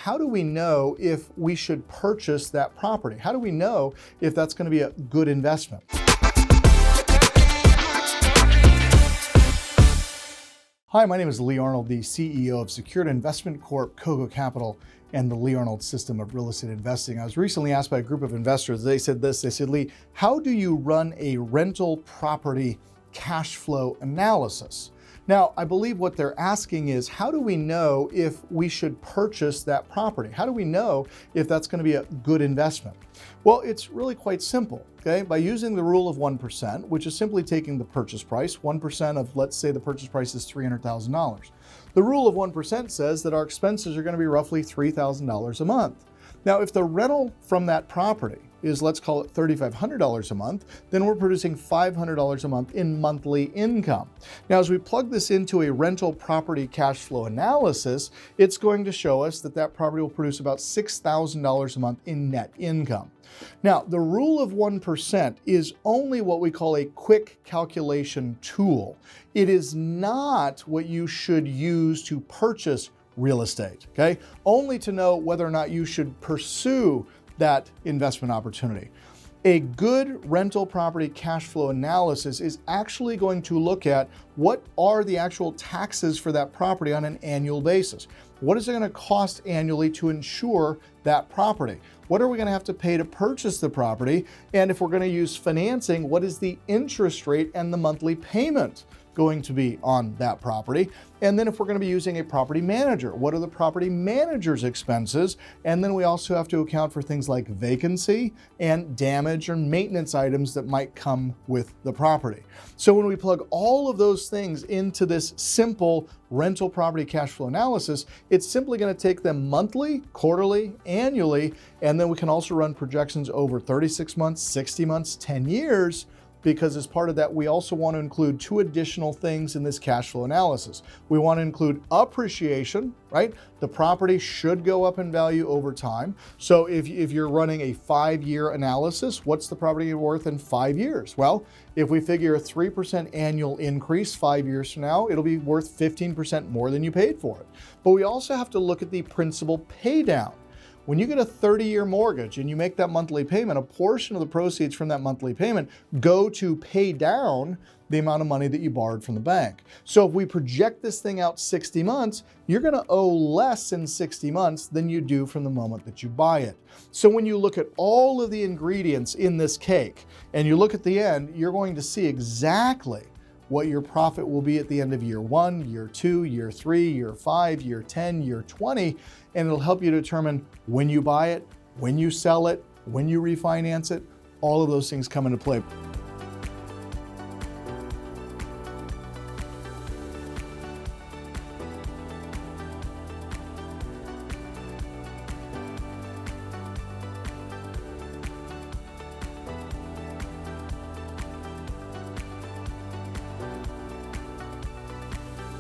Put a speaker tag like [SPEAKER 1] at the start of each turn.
[SPEAKER 1] how do we know if we should purchase that property? How do we know if that's going to be a good investment? Hi, my name is Lee Arnold, the CEO of Secured Investment Corp, Coco Capital, and the Lee Arnold system of real estate investing. I was recently asked by a group of investors, they said, Lee, how do you run a rental property cash flow analysis? Now, I believe what they're asking is, how do we know if we should purchase that property? How do we know if that's going to be a good investment? Well, it's really quite simple, okay? By using the rule of 1%, which is simply taking the purchase price, 1% of, let's say the purchase price is $300,000. The rule of 1% says that our expenses are going to be roughly $3,000 a month. Now, if the rental from that property is, let's call it $3,500 a month, then we're producing $500 a month in monthly income. Now, as we plug this into a rental property cash flow analysis, it's going to show us that that property will produce about $6,000 a month in net income. Now, the rule of 1% is only what we call a quick calculation tool. It is not what you should use to purchase real estate, okay? Only to know whether or not you should pursue that investment opportunity. A good rental property cash flow analysis is actually going to look at what are the actual taxes for that property on an annual basis. What is it going to cost annually to insure that property? What are we going to have to pay to purchase the property? And if we're going to use financing, what is the interest rate and the monthly payment going to be on that property? And then if we're going to be using a property manager, what are the property manager's expenses? And then we also have to account for things like vacancy and damage or maintenance items that might come with the property. So when we plug all of those things into this simple rental property cash flow analysis, it's simply going to take them monthly, quarterly, annually, and then we can also run projections over 36 months, 60 months, 10 years, because as part of that, we also want to include two additional things in this cash flow analysis. We want to include appreciation, right? The property should go up in value over time. So if you're running a 5-year analysis, what's the property worth in 5 years? Well, if we figure a 3% annual increase 5 years from now, it'll be worth 15% more than you paid for it. But we also have to look at the principal pay down. When you get a 30-year mortgage and you make that monthly payment, a portion of the proceeds from that monthly payment go to pay down the amount of money that you borrowed from the bank. So if we project this thing out 60 months, you're going to owe less in 60 months than you do from the moment that you buy it. So when you look at all of the ingredients in this cake and you look at the end, you're going to see exactly what your profit will be at the end of year 1, year 2, year 3, year 5, year 10, year 20, and it'll help you determine when you buy it, when you sell it, when you refinance it. All of those things come into play.